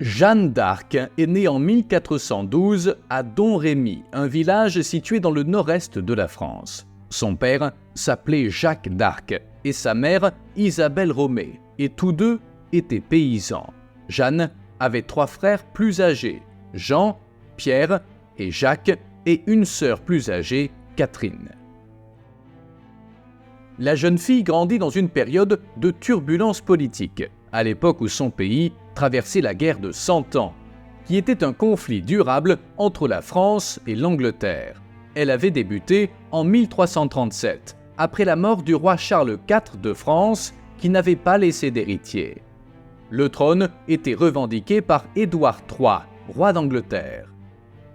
Jeanne d'Arc est née en 1412 à Domrémy, un village situé dans le nord-est de la France. Son père s'appelait Jacques d'Arc et sa mère Isabelle Romée, et tous deux étaient paysans. Jeanne avait 3 frères plus âgés, Jean, Pierre et Jacques, et une sœur plus âgée, Catherine. La jeune fille grandit dans une période de turbulence politique, à l'époque où son pays traversait la guerre de 100 ans, qui était un conflit durable entre la France et l'Angleterre. Elle avait débuté en 1337, après la mort du roi Charles IV de France, qui n'avait pas laissé d'héritier. Le trône était revendiqué par Édouard III, roi d'Angleterre.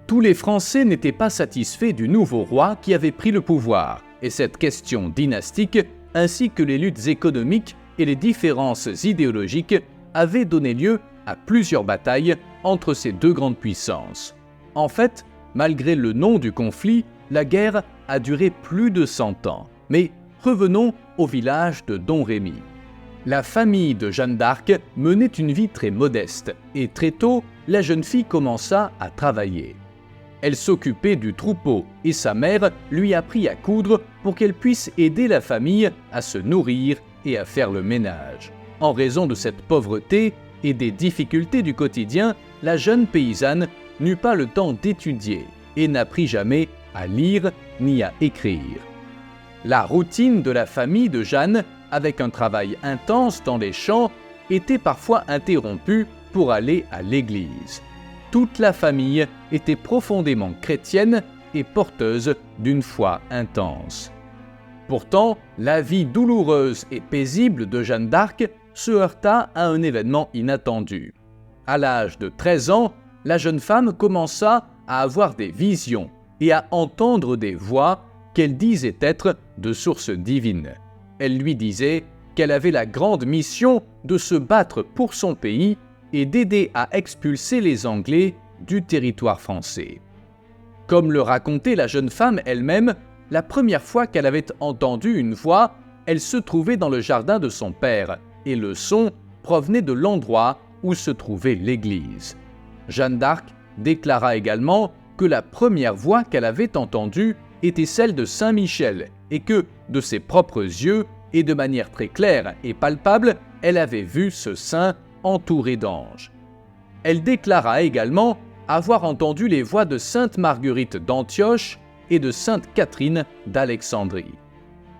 Tous les Français n'étaient pas satisfaits du nouveau roi qui avait pris le pouvoir, et cette question dynastique, ainsi que les luttes économiques et les différences idéologiques, avaient donné lieu à plusieurs batailles entre ces deux grandes puissances. En fait, malgré le nom du conflit, la guerre a duré plus de 100 ans. Mais revenons au village de Domrémy. La famille de Jeanne d'Arc menait une vie très modeste, et très tôt, la jeune fille commença à travailler. Elle s'occupait du troupeau et sa mère lui apprit à coudre pour qu'elle puisse aider la famille à se nourrir et à faire le ménage. En raison de cette pauvreté et des difficultés du quotidien, la jeune paysanne n'eut pas le temps d'étudier et n'apprit jamais à lire ni à écrire. La routine de la famille de Jeanne, avec un travail intense dans les champs, était parfois interrompue pour aller à l'église. Toute la famille était profondément chrétienne et porteuse d'une foi intense. Pourtant, la vie douloureuse et paisible de Jeanne d'Arc se heurta à un événement inattendu. À l'âge de 13 ans, la jeune femme commença à avoir des visions et à entendre des voix qu'elle disait être de source divine. Elle lui disait qu'elle avait la grande mission de se battre pour son pays et d'aider à expulser les Anglais du territoire français. Comme le racontait la jeune femme elle-même, la première fois qu'elle avait entendu une voix, elle se trouvait dans le jardin de son père, et le son provenait de l'endroit où se trouvait l'église. Jeanne d'Arc déclara également que la première voix qu'elle avait entendue était celle de Saint Michel, et que, de ses propres yeux, et de manière très claire et palpable, elle avait vu ce saint entouré d'anges. Elle déclara également avoir entendu les voix de Sainte Marguerite d'Antioche et de Sainte Catherine d'Alexandrie.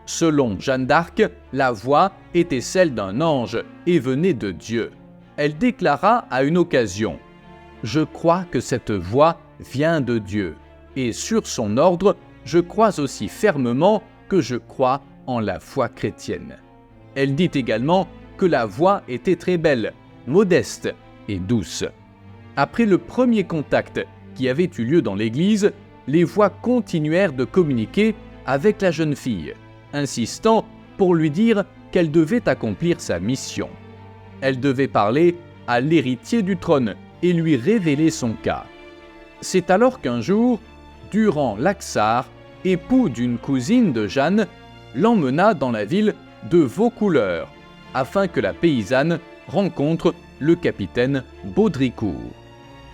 Selon Jeanne d'Arc, la voix était celle d'un ange et venait de Dieu. Elle déclara à une occasion « Je crois que cette voix vient de Dieu, et sur son ordre, je crois aussi fermement que je crois en la foi chrétienne. » Elle dit également que la voix était très belle, modeste et douce. Après le premier contact qui avait eu lieu dans l'église, les voix continuèrent de communiquer avec la jeune fille, insistant pour lui dire qu'elle devait accomplir sa mission. Elle devait parler à l'héritier du trône et lui révéler son cas. C'est alors qu'un jour, Durand Laxart, époux d'une cousine de Jeanne, l'emmena dans la ville de Vaucouleurs, afin que la paysanne rencontre le capitaine Baudricourt.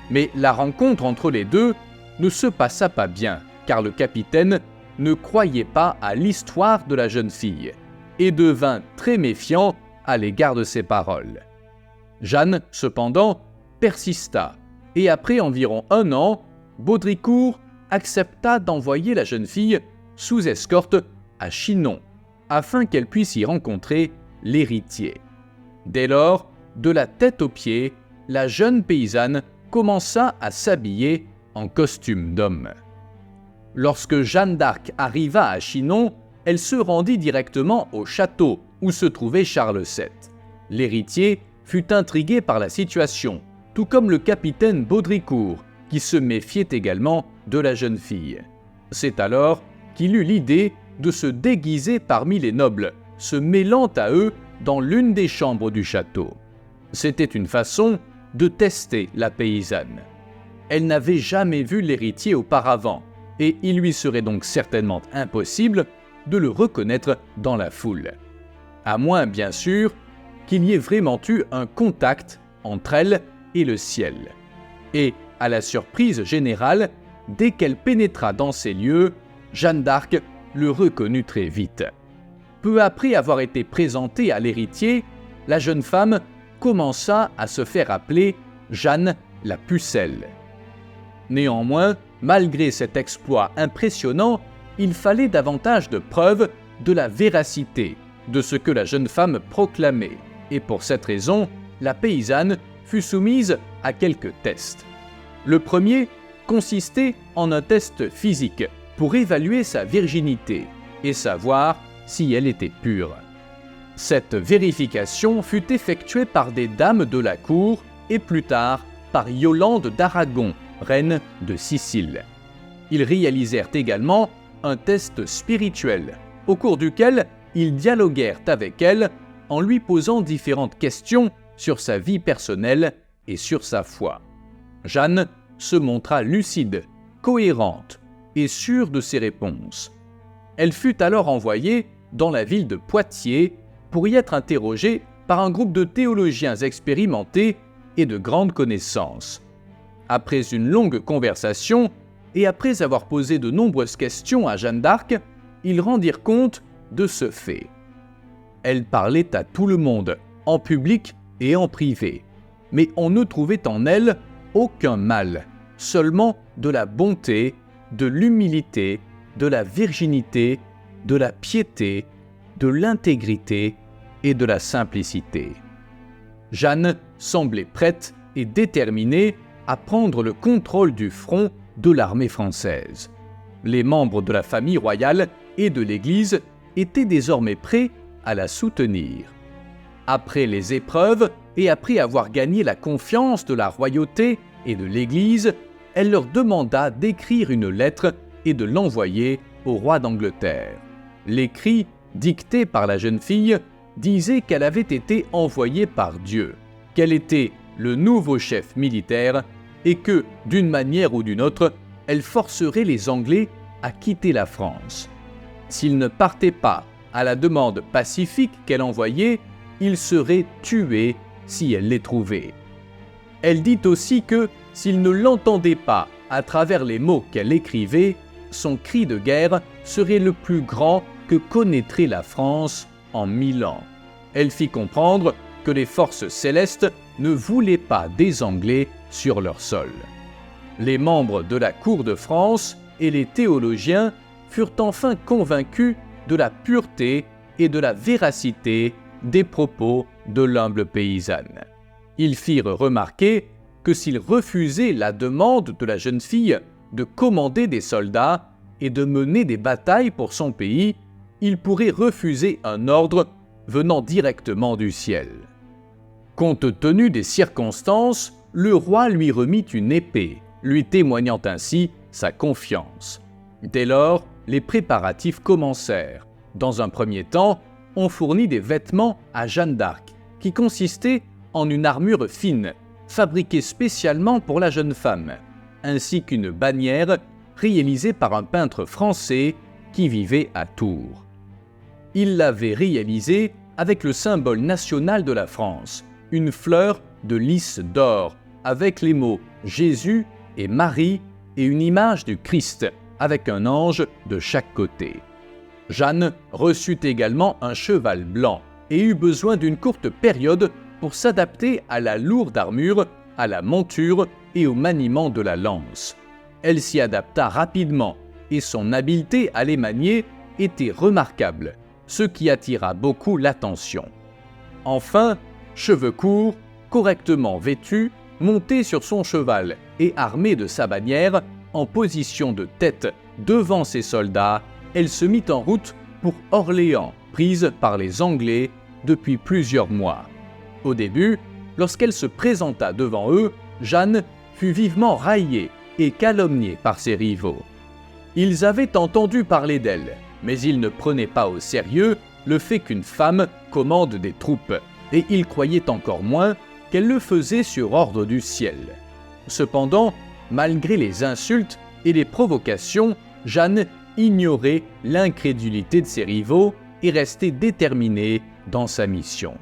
Mais la rencontre entre les deux ne se passa pas bien, car le capitaine ne croyait pas à l'histoire de la jeune fille et devint très méfiant à l'égard de ses paroles. Jeanne, cependant, persista, et après environ 1 an, Baudricourt accepta d'envoyer la jeune fille sous escorte à Chinon, afin qu'elle puisse y rencontrer l'héritier. Dès lors, de la tête aux pieds, la jeune paysanne commença à s'habiller en costume d'homme. Lorsque Jeanne d'Arc arriva à Chinon, elle se rendit directement au château où se trouvait Charles VII. L'héritier fut intrigué par la situation, tout comme le capitaine Baudricourt, qui se méfiait également de la jeune fille. C'est alors qu'il eut l'idée de se déguiser parmi les nobles, se mêlant à eux dans l'une des chambres du château. C'était une façon de tester la paysanne. Elle n'avait jamais vu l'héritier auparavant, et il lui serait donc certainement impossible de le reconnaître dans la foule. À moins, bien sûr, qu'il y ait vraiment eu un contact entre elle et le ciel. Et, à la surprise générale, dès qu'elle pénétra dans ces lieux, Jeanne d'Arc le reconnut très vite. Peu après avoir été présentée à l'héritier, la jeune femme commença à se faire appeler Jeanne la Pucelle. Néanmoins, malgré cet exploit impressionnant, il fallait davantage de preuves de la véracité de ce que la jeune femme proclamait, et pour cette raison, la paysanne fut soumise à quelques tests. Le premier consistait en un test physique pour évaluer sa virginité et savoir si elle était pure. Cette vérification fut effectuée par des dames de la cour et plus tard par Yolande d'Aragon, reine de Sicile. Ils réalisèrent également un test spirituel, au cours duquel ils dialoguèrent avec elle en lui posant différentes questions sur sa vie personnelle et sur sa foi. Jeanne se montra lucide, cohérente et sûre de ses réponses. Elle fut alors envoyée dans la ville de Poitiers pour y être interrogée par un groupe de théologiens expérimentés et de grandes connaissances. Après une longue conversation et après avoir posé de nombreuses questions à Jeanne d'Arc, ils rendirent compte de ce fait. Elle parlait à tout le monde, en public et en privé, mais on ne trouvait en elle aucun mal, seulement de la bonté, de l'humilité, de la virginité, de la piété, de l'intégrité et de la simplicité. Jeanne semblait prête et déterminée à prendre le contrôle du front de l'armée française. Les membres de la famille royale et de l'Église étaient désormais prêts à la soutenir. Après les épreuves et après avoir gagné la confiance de la royauté et de l'Église, elle leur demanda d'écrire une lettre et de l'envoyer au roi d'Angleterre. L'écrit, dicté par la jeune fille, disait qu'elle avait été envoyée par Dieu, qu'elle était le nouveau chef militaire et que, d'une manière ou d'une autre, elle forcerait les Anglais à quitter la France. S'ils ne partaient pas à la demande pacifique qu'elle envoyait, ils seraient tués si elle les trouvait. Elle dit aussi que, s'ils ne l'entendaient pas à travers les mots qu'elle écrivait, son cri de guerre serait le plus grand que connaîtrait la France en 1000 ans. Elle fit comprendre que les forces célestes ne voulaient pas des Anglais sur leur sol. Les membres de la cour de France et les théologiens furent enfin convaincus de la pureté et de la véracité des propos de l'humble paysanne. Ils firent remarquer que s'ils refusaient la demande de la jeune fille de commander des soldats et de mener des batailles pour son pays, ils pourraient refuser un ordre venant directement du ciel. Compte tenu des circonstances, le roi lui remit une épée, lui témoignant ainsi sa confiance. Dès lors, les préparatifs commencèrent. Dans un premier temps, on fournit des vêtements à Jeanne d'Arc, qui consistaient en une armure fine, fabriquée spécialement pour la jeune femme, ainsi qu'une bannière réalisée par un peintre français qui vivait à Tours. Il l'avait réalisée avec le symbole national de la France, une fleur de lys d'or, avec les mots Jésus et Marie et une image du Christ, avec un ange de chaque côté. Jeanne reçut également un cheval blanc et eut besoin d'une courte période pour s'adapter à la lourde armure, à la monture et au maniement de la lance. Elle s'y adapta rapidement et son habileté à les manier était remarquable, ce qui attira beaucoup l'attention. Enfin, cheveux courts, correctement vêtue, montée sur son cheval et armée de sa bannière, en position de tête devant ses soldats, elle se mit en route pour Orléans, prise par les Anglais depuis plusieurs mois. Au début, lorsqu'elle se présenta devant eux, Jeanne fut vivement raillée et calomniée par ses rivaux. Ils avaient entendu parler d'elle, mais ils ne prenaient pas au sérieux le fait qu'une femme commande des troupes, et ils croyaient encore moins qu'elle le faisait sur ordre du ciel. Cependant, malgré les insultes et les provocations, Jeanne ignorait l'incrédulité de ses rivaux et restait déterminée dans sa mission.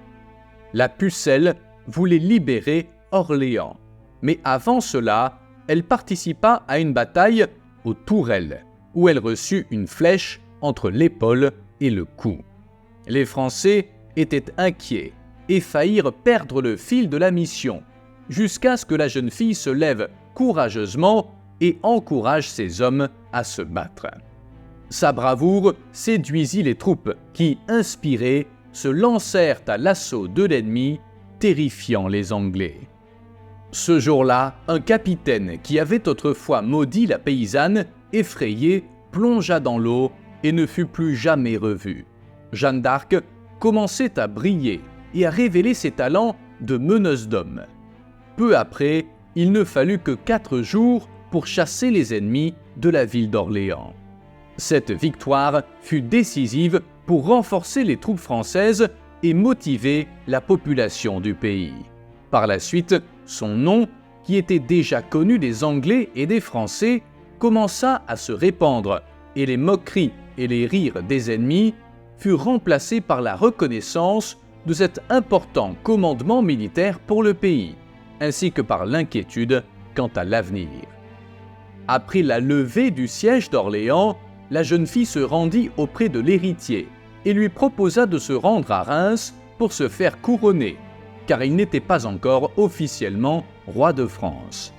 La Pucelle voulait libérer Orléans. Mais avant cela, elle participa à une bataille aux Tourelles, où elle reçut une flèche entre l'épaule et le cou. Les Français étaient inquiets et faillirent perdre le fil de la mission, jusqu'à ce que la jeune fille se lève courageusement et encourage ses hommes à se battre. Sa bravoure séduisit les troupes qui, inspirées, se lancèrent à l'assaut de l'ennemi, terrifiant les Anglais. Ce jour-là, un capitaine qui avait autrefois maudit la paysanne, effrayé, plongea dans l'eau et ne fut plus jamais revu. Jeanne d'Arc commençait à briller et à révéler ses talents de meneuse d'hommes. Peu après, il ne fallut que 4 jours pour chasser les ennemis de la ville d'Orléans. Cette victoire fut décisive pour renforcer les troupes françaises et motiver la population du pays. Par la suite, son nom, qui était déjà connu des Anglais et des Français, commença à se répandre et les moqueries et les rires des ennemis furent remplacés par la reconnaissance de cet important commandement militaire pour le pays, ainsi que par l'inquiétude quant à l'avenir. Après la levée du siège d'Orléans, la jeune fille se rendit auprès de l'héritier et lui proposa de se rendre à Reims pour se faire couronner, car il n'était pas encore officiellement roi de France.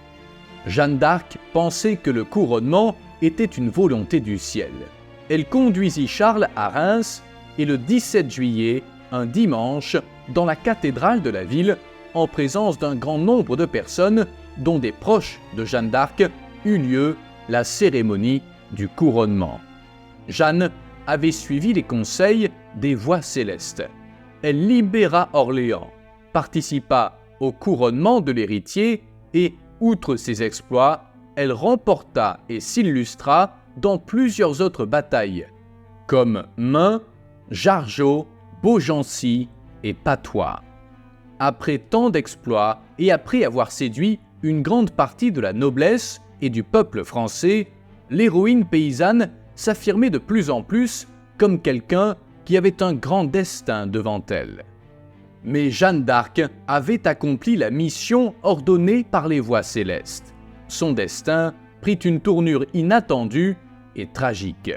Jeanne d'Arc pensait que le couronnement était une volonté du ciel. Elle conduisit Charles à Reims et le 17 juillet, un dimanche, dans la cathédrale de la ville, en présence d'un grand nombre de personnes, dont des proches de Jeanne d'Arc, eut lieu la cérémonie du couronnement. Jeanne avait suivi les conseils des voix célestes. Elle libéra Orléans, participa au couronnement de l'héritier et, outre ses exploits, elle remporta et s'illustra dans plusieurs autres batailles, comme Main, Jargeau, Beaugency et Patois. Après tant d'exploits et après avoir séduit une grande partie de la noblesse et du peuple français, l'héroïne paysanne s'affirmait de plus en plus comme quelqu'un qui avait un grand destin devant elle. Mais Jeanne d'Arc avait accompli la mission ordonnée par les voix célestes. Son destin prit une tournure inattendue et tragique.